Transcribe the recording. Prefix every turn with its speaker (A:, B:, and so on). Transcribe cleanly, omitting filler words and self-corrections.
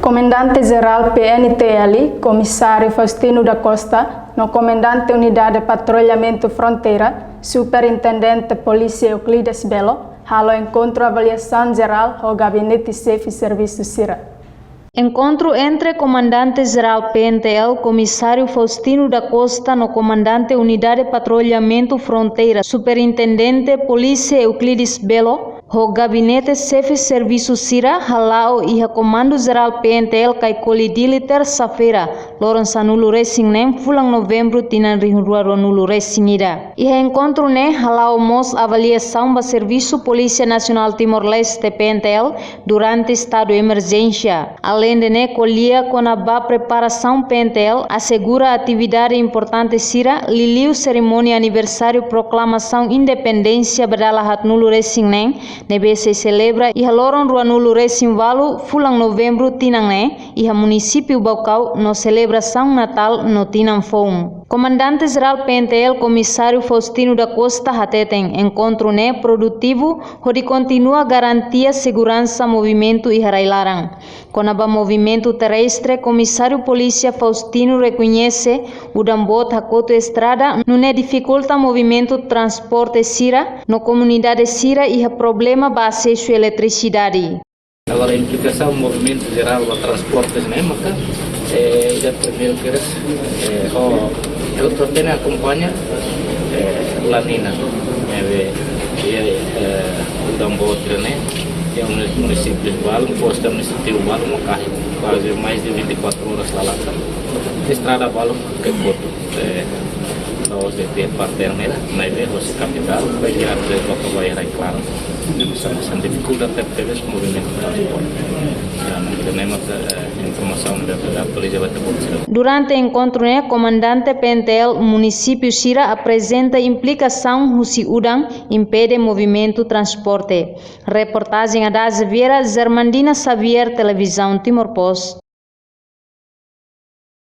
A: Comandante-Geral PNTL, Comissário Faustino da Costa, no Comandante Unidade de Patrulhamento Fronteira, Superintendente Polícia Euclides Belo, halo encontro avaliação geral ao Gabinete Chefe Serviço CIRA.
B: Encontro entre Comandante-Geral PNTL, Comissário Faustino da Costa, no Comandante Unidade de Patrulhamento Fronteira, Superintendente Polícia Euclides Belo, o Gabinete Chefe Serviço CIRA, halao e o Comando Geral PNTL kai kolidili terça-feira, Lourenço Nulu Racing nem fulang novembro tinan rihurua Nulu Racing ira. E encontro ne halao mos avaliação ba Serviço Polícia Nacional Timor-Leste PNTL durante estado de emergência. Além de ne colia com a ba preparação PNTL, assegura a atividade importante CIRA, liliu cerimônia aniversário proclamação independência badala hat Nulu Racing nem nebe se celebra e haloron rua Nulu Racing Valu fulang novembro tinang ne e a município Baucau no celebração Natal no tinang Fong. Comandante-Geral PNTL Comissário Faustino da Costa hateten encontro ne produtivo onde continua garantia segurança movimento e harailarang. Com a movimento terrestre, Comissário Polícia Faustino reconhece o dambot hakoto estrada não dificulta movimento transporte CIRA no comunidade CIRA e a problema ba acesso à eletricidade.
C: Agora a implicação do movimento geral do transporte, né, maka já primeiro que eu tenho acompanha Lanina, o dambot, né? É um município de Valo, um posto municipal de Valo, quase mais de 24 horas lá. Estrada Valo, que é nós de ter parteira, mas é a capital, vai virar de volta vai ir claro. Estamos sem dificuldade até ter esse movimento de transporte. Informação da polícia vai ter.
B: Durante o encontro, o comandante PNTL município CIRA apresenta implicação Husi Udang impede movimento transporte. Reportagem da Xaviera Zermandina Xavier, Televisão Timor Post.